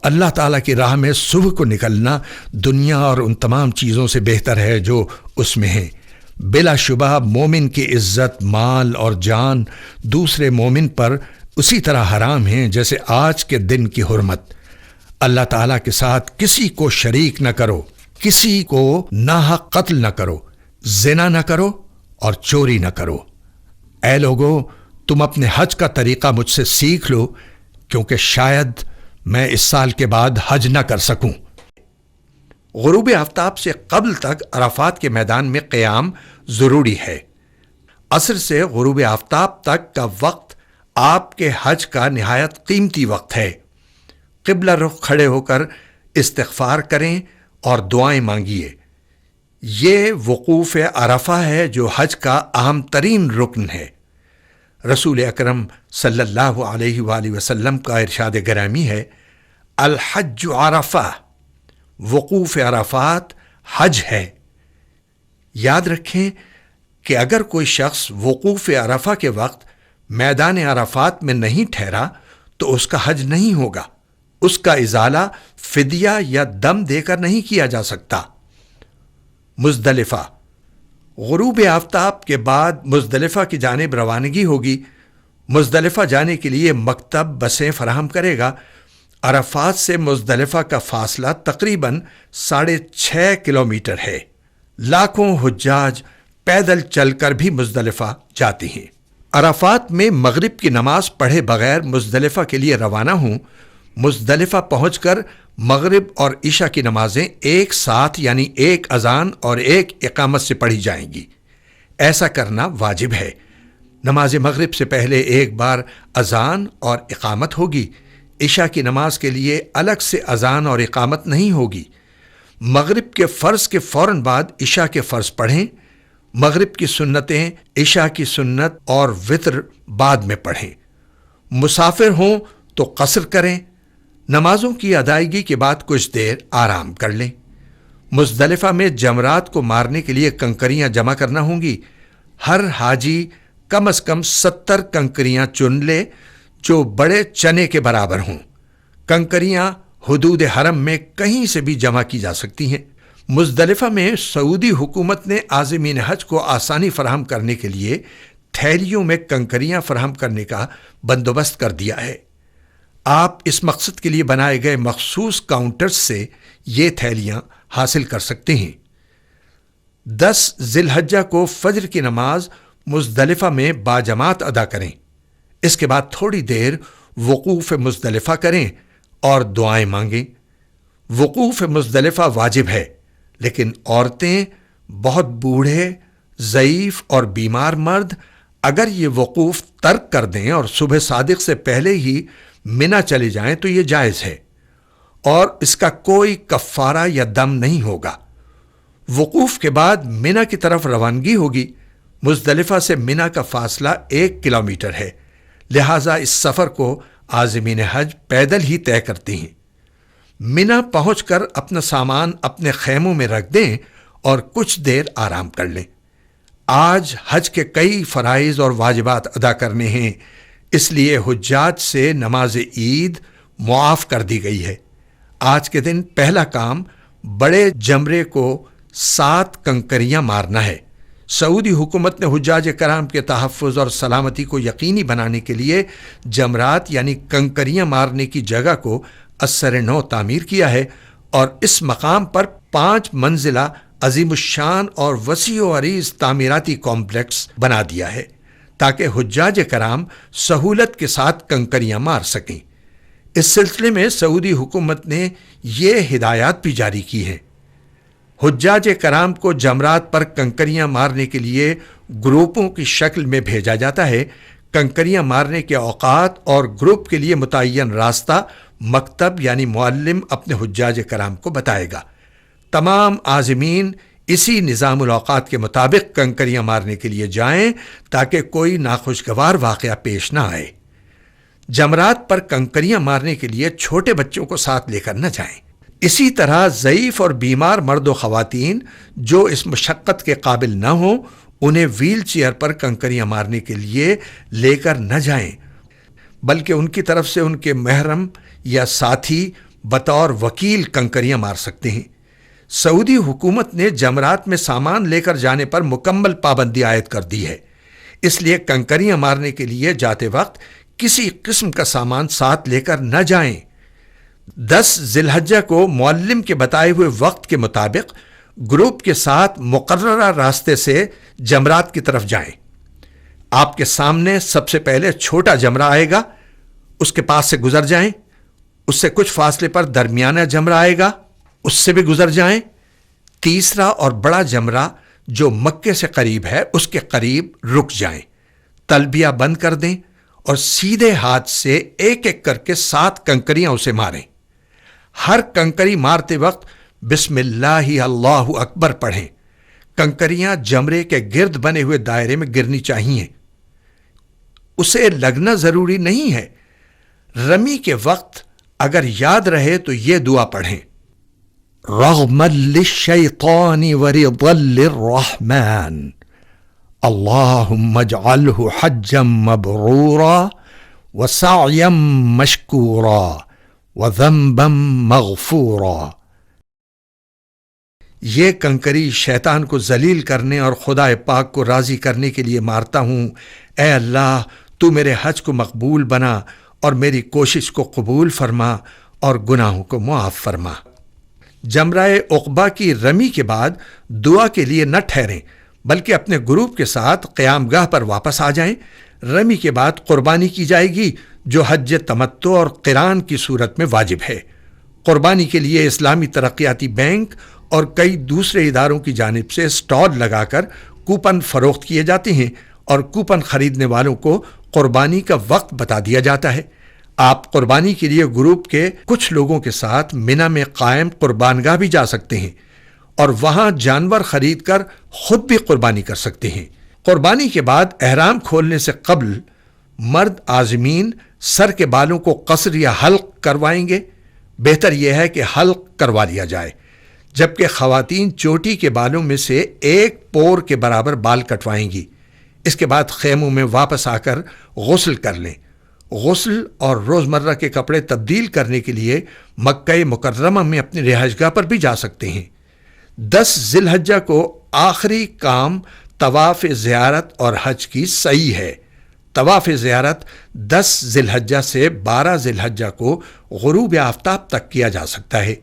اللہ تعالیٰ کی راہ میں صبح کو نکلنا دنیا اور ان تمام چیزوں سے بہتر ہے جو اس میں ہیں۔ بلا شبہ مومن کی عزت، مال اور جان دوسرے مومن پر اسی طرح حرام ہیں جیسے آج کے دن کی حرمت۔ اللہ تعالیٰ کے ساتھ کسی کو شریک نہ کرو، کسی کو ناحق قتل نہ کرو، زنا نہ کرو اور چوری نہ کرو۔ اے لوگو، تم اپنے حج کا طریقہ مجھ سے سیکھ لو، کیونکہ شاید میں اس سال کے بعد حج نہ کر سکوں۔ غروب آفتاب سے قبل تک عرفات کے میدان میں قیام ضروری ہے۔ عصر سے غروب آفتاب تک کا وقت آپ کے حج کا نہایت قیمتی وقت ہے۔ قبلہ رخ کھڑے ہو کر استغفار کریں اور دعائیں مانگیے۔ یہ وقوف عرفہ ہے جو حج کا اہم ترین رکن ہے۔ رسول اکرم صلی اللہ علیہ وآلہ وسلم کا ارشاد گرامی ہے، الحج عرفہ، وقوف عرفات حج ہے۔ یاد رکھیں کہ اگر کوئی شخص وقوف عرفہ کے وقت میدان عرفات میں نہیں ٹھہرا تو اس کا حج نہیں ہوگا۔ اس کا ازالہ فدیہ یا دم دے کر نہیں کیا جا سکتا۔ مزدلفہ، غروب آفتاب کے بعد مزدلفہ کی جانب روانگی ہوگی۔ مزدلفہ جانے کے لیے مکتب بسیں فراہم کرے گا۔ عرفات سے مزدلفہ کا فاصلہ تقریباً 6.5 کلومیٹر ہے۔ لاکھوں حجاج پیدل چل کر بھی مزدلفہ جاتے ہیں۔ عرفات میں مغرب کی نماز پڑھے بغیر مزدلفہ کے لیے روانہ ہوں۔ مزدلفہ پہنچ کر مغرب اور عشاء کی نمازیں ایک ساتھ یعنی ایک اذان اور ایک اقامت سے پڑھی جائیں گی۔ ایسا کرنا واجب ہے۔ نماز مغرب سے پہلے ایک بار اذان اور اقامت ہوگی۔ عشاء کی نماز کے لیے الگ سے اذان اور اقامت نہیں ہوگی۔ مغرب کے فرض کے فوراً بعد عشاء کے فرض پڑھیں۔ مغرب کی سنتیں، عشاء کی سنت اور وتر بعد میں پڑھیں۔ مسافر ہوں تو قصر کریں۔ نمازوں کی ادائیگی کے بعد کچھ دیر آرام کر لیں۔ مزدلفہ میں جمرات کو مارنے کے لیے کنکریاں جمع کرنا ہوں گی۔ ہر حاجی کم از کم 70 کنکریاں چن لے جو بڑے چنے کے برابر ہوں۔ کنکریاں حدود حرم میں کہیں سے بھی جمع کی جا سکتی ہیں۔ مزدلفہ میں سعودی حکومت نے عازمین حج کو آسانی فراہم کرنے کے لیے تھیلیوں میں کنکریاں فراہم کرنے کا بندوبست کر دیا ہے۔ آپ اس مقصد کے لیے بنائے گئے مخصوص کاؤنٹرز سے یہ تھیلیاں حاصل کر سکتے ہیں۔ 10 ذی الحجہ کو فجر کی نماز مزدلفہ میں باجماعت ادا کریں۔ اس کے بعد تھوڑی دیر وقوف مزدلفہ کریں اور دعائیں مانگیں۔ وقوف مزدلفہ واجب ہے، لیکن عورتیں، بہت بوڑھے، ضعیف اور بیمار مرد اگر یہ وقوف ترک کر دیں اور صبح صادق سے پہلے ہی منی چلے جائیں تو یہ جائز ہے اور اس کا کوئی کفارہ یا دم نہیں ہوگا۔ وقوف کے بعد منی کی طرف روانگی ہوگی۔ مزدلفہ سے منی کا فاصلہ 1 کلومیٹر ہے، لہٰذا اس سفر کو عازمین حج پیدل ہی طے کرتے ہیں۔ منی پہنچ کر اپنا سامان اپنے خیموں میں رکھ دیں اور کچھ دیر آرام کر لیں۔ آج حج کے کئی فرائض اور واجبات ادا کرنے ہیں، اس لیے حجاج سے نماز عید معاف کر دی گئی ہے۔ آج کے دن پہلا کام بڑے جمرے کو 7 کنکریاں مارنا ہے۔ سعودی حکومت نے حجاج کرام کے تحفظ اور سلامتی کو یقینی بنانے کے لیے جمرات یعنی کنکریاں مارنے کی جگہ کو اثر نو تعمیر کیا ہے اور اس مقام پر 5 منزلہ عظیم الشان اور وسیع و عریض تعمیراتی کمپلیکس بنا دیا ہے تاکہ حجاج کرام سہولت کے ساتھ کنکریاں مار سکیں۔ اس سلسلے میں سعودی حکومت نے یہ ہدایات بھی جاری کی ہیں۔ حجاج کرام کو جمرات پر کنکریاں مارنے کے لیے گروپوں کی شکل میں بھیجا جاتا ہے۔ کنکریاں مارنے کے اوقات اور گروپ کے لیے متعین راستہ مکتب یعنی معلم اپنے حجاج کرام کو بتائے گا۔ تمام عازمین اسی نظام الاوقات کے مطابق کنکریاں مارنے کے لیے جائیں تاکہ کوئی ناخوشگوار واقعہ پیش نہ آئے۔ جمرات پر کنکریاں مارنے کے لیے چھوٹے بچوں کو ساتھ لے کر نہ جائیں۔ اسی طرح ضعیف اور بیمار مرد و خواتین جو اس مشقت کے قابل نہ ہوں انہیں ویل چیئر پر کنکریاں مارنے کے لیے لے کر نہ جائیں، بلکہ ان کی طرف سے ان کے محرم یا ساتھی بطور وکیل کنکریاں مار سکتے ہیں۔ سعودی حکومت نے جمرات میں سامان لے کر جانے پر مکمل پابندی عائد کر دی ہے، اس لیے کنکریاں مارنے کے لیے جاتے وقت کسی قسم کا سامان ساتھ لے کر نہ جائیں۔ 10 ذی الحجہ کو معلم کے بتائے ہوئے وقت کے مطابق گروپ کے ساتھ مقررہ راستے سے جمرات کی طرف جائیں۔ آپ کے سامنے سب سے پہلے چھوٹا جمرہ آئے گا، اس کے پاس سے گزر جائیں۔ اس سے کچھ فاصلے پر درمیانہ جمرہ آئے گا، اس سے بھی گزر جائیں۔ تیسرا اور بڑا جمرہ جو مکے سے قریب ہے اس کے قریب رک جائیں، تلبیہ بند کر دیں اور سیدھے ہاتھ سے ایک ایک کر کے 7 کنکریاں اسے ماریں۔ ہر کنکری مارتے وقت بسم اللہ اللہ اکبر پڑھیں۔ کنکریاں جمرے کے گرد بنے ہوئے دائرے میں گرنی چاہیے، اسے لگنا ضروری نہیں ہے۔ رمی کے وقت اگر یاد رہے تو یہ دعا پڑھیں، رغما للشیطان ورضا للرحمن اللہم اجعلہ حجا مبرورا وسعیا مشکورا وذنبا مغفورا۔ یہ کنکری شیطان کو ذلیل کرنے اور خدا پاک کو راضی کرنے کے لیے مارتا ہوں۔ اے اللہ، تو میرے حج کو مقبول بنا اور میری کوشش کو قبول فرما اور گناہوں کو معاف فرما۔ جمرہ عقبہ کی رمی کے بعد دعا کے لیے نہ ٹھہریں بلکہ اپنے گروپ کے ساتھ قیام گاہ پر واپس آ جائیں۔ رمی کے بعد قربانی کی جائے گی جو حج تمتع اور قران کی صورت میں واجب ہے۔ قربانی کے لیے اسلامی ترقیاتی بینک اور کئی دوسرے اداروں کی جانب سے سٹال لگا کر کوپن فروخت کیے جاتے ہیں اور کوپن خریدنے والوں کو قربانی کا وقت بتا دیا جاتا ہے۔ آپ قربانی کے لیے گروپ کے کچھ لوگوں کے ساتھ منی میں قائم قربان گاہ بھی جا سکتے ہیں اور وہاں جانور خرید کر خود بھی قربانی کر سکتے ہیں۔ قربانی کے بعد احرام کھولنے سے قبل مرد عازمین سر کے بالوں کو قصر یا حلق کروائیں گے۔ بہتر یہ ہے کہ حلق کروا لیا جائے، جبکہ خواتین چوٹی کے بالوں میں سے ایک پور کے برابر بال کٹوائیں گی۔ اس کے بعد خیموں میں واپس آ کر غسل کر لیں۔ غسل اور روزمرہ کے کپڑے تبدیل کرنے کے لیے مکہ مکرمہ میں اپنی رہائش گاہ پر بھی جا سکتے ہیں۔ 10 ذی الحجہ کو آخری کام طواف زیارت اور حج کی سعی ہے۔ طواف زیارت 10 ذی الحجہ سے 12 ذی الحجہ کو غروب آفتاب تک کیا جا سکتا ہے۔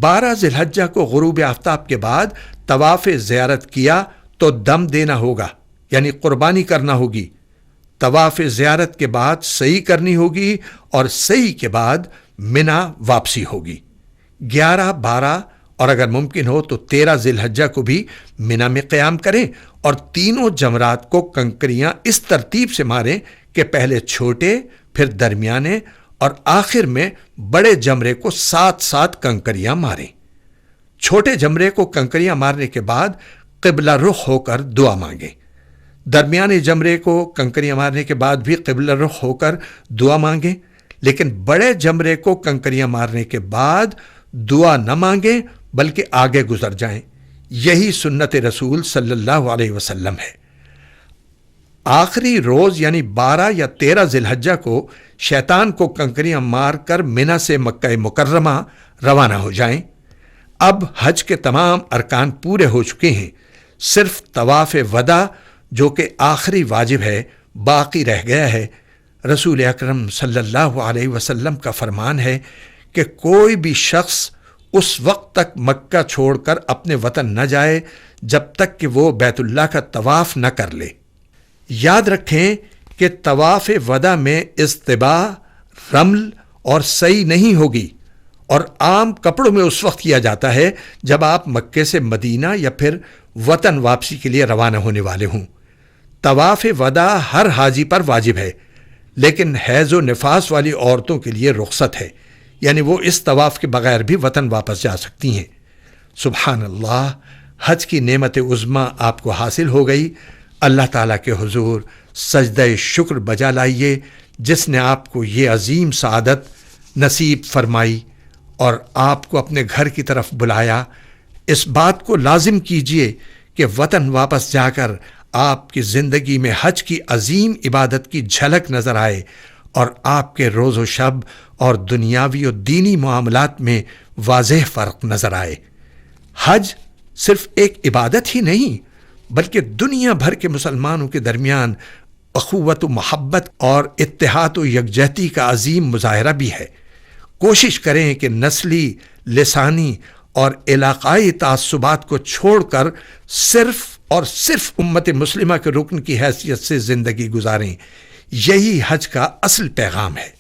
12 ذی الحجہ کو غروب آفتاب کے بعد طواف زیارت کیا تو دم دینا ہوگا، یعنی قربانی کرنا ہوگی۔ طواف زیارت کے بعد سعی کرنی ہوگی اور سعی کے بعد منی واپسی ہوگی۔ 11، 12 اور اگر ممکن ہو تو 13 ذی الحجہ کو بھی منی میں قیام کریں اور تینوں جمرات کو کنکریاں اس ترتیب سے ماریں کہ پہلے چھوٹے، پھر درمیانے اور آخر میں بڑے جمرے کو 7 کنکریاں ماریں۔ چھوٹے جمرے کو کنکریاں مارنے کے بعد قبلہ رخ ہو کر دعا مانگیں۔ درمیانے جمرے کو کنکریاں مارنے کے بعد بھی قبلہ رخ ہو کر دعا مانگیں، لیکن بڑے جمرے کو کنکریاں مارنے کے بعد دعا نہ مانگیں بلکہ آگے گزر جائیں۔ یہی سنت رسول صلی اللہ علیہ وسلم ہے۔ آخری روز یعنی 12 یا 13 ذی الحجہ کو شیطان کو کنکریاں مار کر منی سے مکہ مکرمہ روانہ ہو جائیں۔ اب حج کے تمام ارکان پورے ہو چکے ہیں، صرف طواف وداع جو کہ آخری واجب ہے باقی رہ گیا ہے۔ رسول اکرم صلی اللہ علیہ وسلم کا فرمان ہے کہ کوئی بھی شخص اس وقت تک مکہ چھوڑ کر اپنے وطن نہ جائے جب تک کہ وہ بیت اللہ کا طواف نہ کر لے۔ یاد رکھیں کہ طواف وداع میں اصطباء، رمل اور سعی نہیں ہوگی اور عام کپڑوں میں اس وقت کیا جاتا ہے جب آپ مکے سے مدینہ یا پھر وطن واپسی کے لیے روانہ ہونے والے ہوں۔ طواف وداع ہر حاجی پر واجب ہے، لیکن حیض و نفاس والی عورتوں کے لیے رخصت ہے، یعنی وہ اس طواف کے بغیر بھی وطن واپس جا سکتی ہیں۔ سبحان اللہ، حج کی نعمت عظمی آپ کو حاصل ہو گئی۔ اللہ تعالیٰ کے حضور سجدہ شکر بجا لائیے جس نے آپ کو یہ عظیم سعادت نصیب فرمائی اور آپ کو اپنے گھر کی طرف بلایا۔ اس بات کو لازم کیجئے کہ وطن واپس جا کر آپ کی زندگی میں حج کی عظیم عبادت کی جھلک نظر آئے اور آپ کے روز و شب اور دنیاوی و دینی معاملات میں واضح فرق نظر آئے۔ حج صرف ایک عبادت ہی نہیں بلکہ دنیا بھر کے مسلمانوں کے درمیان اخوت و محبت اور اتحاد و یکجہتی کا عظیم مظاہرہ بھی ہے۔ کوشش کریں کہ نسلی، لسانی اور علاقائی تعصبات کو چھوڑ کر صرف اور صرف امت مسلمہ کے رکن کی حیثیت سے زندگی گزاریں۔ یہی حج کا اصل پیغام ہے۔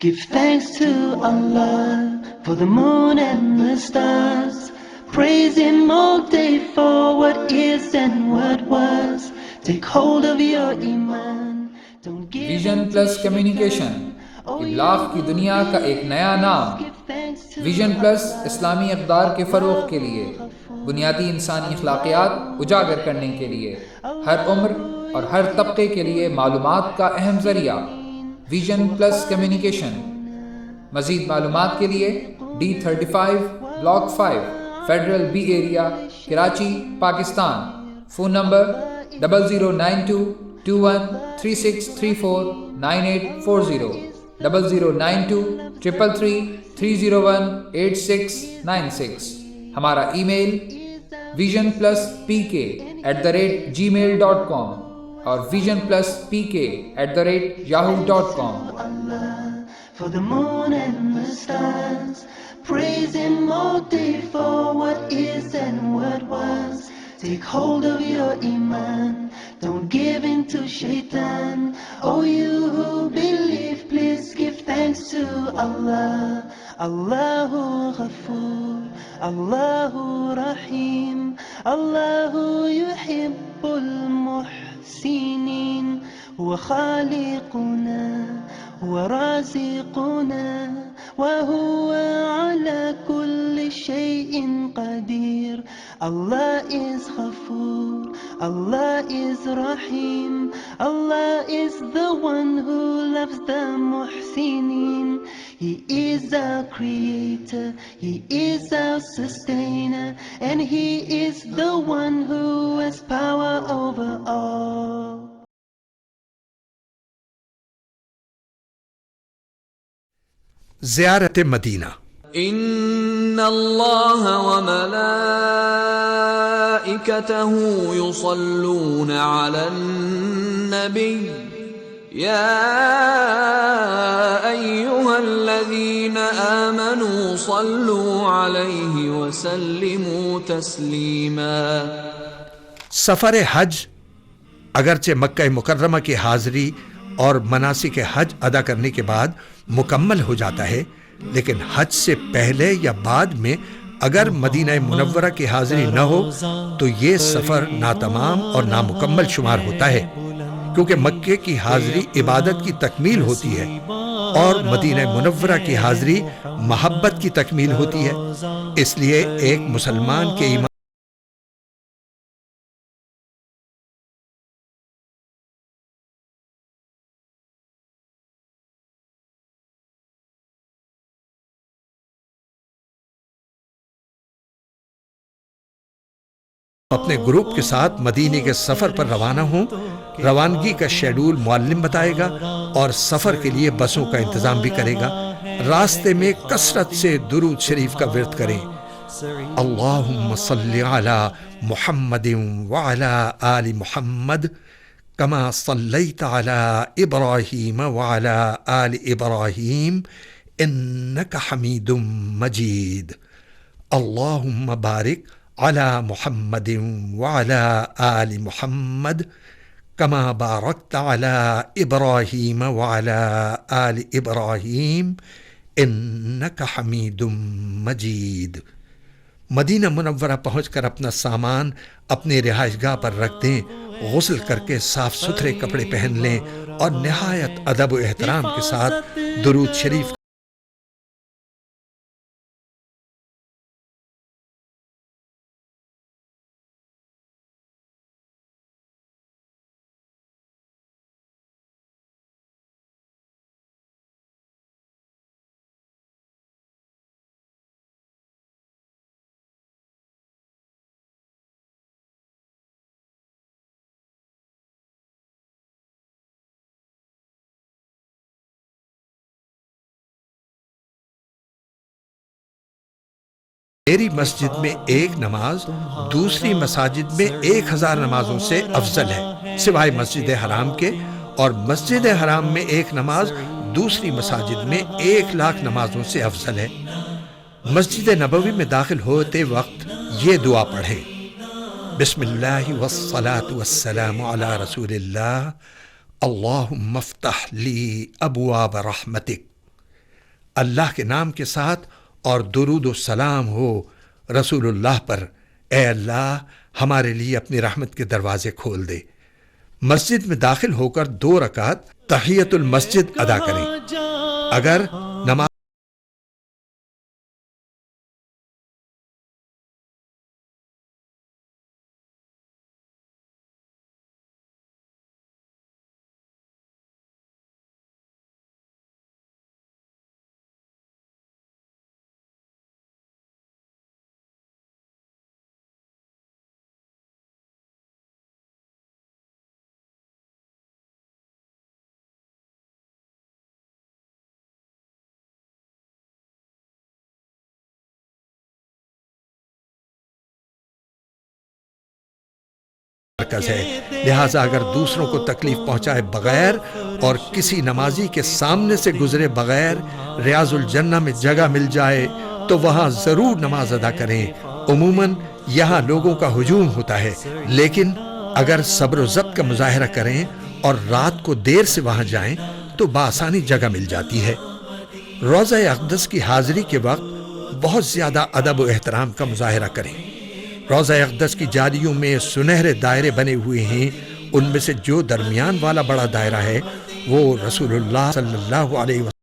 Give thanks to Allah for the moon and the stars. Praise Him all day for what is and what was. Take hold of your iman. Don't give vision plus communication, ابلاغ کی دنیا کا ایک نیا نام۔ ویژن پلس اسلامی اقدار کے فروغ کے لیے، بنیادی انسانی اخلاقیات اجاگر کرنے کے لیے، ہر عمر اور ہر طبقے کے لیے معلومات کا اہم ذریعہ۔ Vision plus communication. مزید معلومات کے لیے D35 block 5 federal be area, Karachi, Pakistan. Phone number 0092213634 9840 00923333018696۔ ہمارا ای میل visionpluspk@gmail.com اور visionpluspk@yahoo.com۔ For the moon and the stars, praise Him all day for what is and what was. Take hold of your iman, don't give in to shaitan. Oh, you who believe, please give thanks to Allah. Allahu Ghafoor, Allahu Rahim, Allahu yuhibbul muhsinin. هو خالقنا، هو رازقنا، وهو على كل شيء قدير. Allah is Ghafoor, Allah is Rahim, Allah is the one who loves the muhsinin. He is our creator, He is our sustainer, and He is the one who has power over all. زیارت مدینہ۔ ان اللہ وملائکتہ یصلون علی النبی یا ایہا الذین آمنوا صلوا علیہ وسلموا تسلیما۔ سفر حج اگرچہ مکہ مکرمہ کی حاضری اور مناسک حج ادا کرنے کے بعد مکمل ہو جاتا ہے، لیکن حج سے پہلے یا بعد میں اگر مدینہ منورہ کی حاضری نہ ہو تو یہ سفر ناتمام اور نامکمل شمار ہوتا ہے، کیونکہ مکے کی حاضری عبادت کی تکمیل ہوتی ہے اور مدینہ منورہ کی حاضری محبت کی تکمیل ہوتی ہے۔ اس لیے ایک مسلمان کے ایمان اپنے گروپ کے ساتھ مدینے کے سفر پر روانہ ہوں۔ روانگی کا شیڈول معلم بتائے گا اور سفر کے لیے بسوں کا انتظام بھی کرے گا۔ راستے میں کثرت سے درود شریف کا ورد کریں۔ اللہم صلی علی محمد وعلی آل محمد کما صلیت علی ابراہیم وعلی آل ابراہیم انک حمید مجید۔ اللہم بارک علی محمد وعلی آل محمد کما بارکت علی ابراہیم وعلی آل ابراہیم انک حمید مجید۔ مدینہ منورہ پہنچ کر اپنا سامان اپنی رہائش گاہ پر رکھ دیں، غسل کر کے صاف ستھرے کپڑے پہن لیں اور نہایت ادب و احترام کے ساتھ درود شریف میری مسجد میں ایک نماز دوسری مساجد میں 1000 نمازوں سے افضل ہے سوائے مسجد حرام کے، اور مسجد حرام میں ایک نماز دوسری مساجد میں 1,00,000 نمازوں سے افضل ہے۔ مسجد نبوی میں داخل ہوتے وقت یہ دعا پڑھیں: بسم اللہ والصلاة والسلام علی رسول اللہ، اللہم افتح لی ابواب رحمتک۔ اللہ کے نام کے ساتھ اور درود و سلام ہو رسول اللہ پر، اے اللہ ہمارے لیے اپنی رحمت کے دروازے کھول دے۔ مسجد میں داخل ہو کر 2 رکعت تحیت المسجد ادا کریں۔ اگر نماز مرکز ہے، لہٰذا اگر دوسروں کو تکلیف پہنچائے بغیر اور کسی نمازی کے سامنے سے گزرے بغیر ریاض الجنہ میں جگہ مل جائے تو وہاں ضرور نماز ادا کریں۔ عموماً یہاں لوگوں کا ہجوم ہوتا ہے، لیکن اگر صبر و ضبط کا مظاہرہ کریں اور رات کو دیر سے وہاں جائیں تو بآسانی جگہ مل جاتی ہے۔ روضہ اقدس کی حاضری کے وقت بہت زیادہ ادب و احترام کا مظاہرہ کریں۔ روضہ اقدس کی جالیوں میں سنہرے دائرے بنے ہوئے ہیں، ان میں سے جو درمیان والا بڑا دائرہ ہے وہ رسول اللہ صلی اللہ علیہ وسلم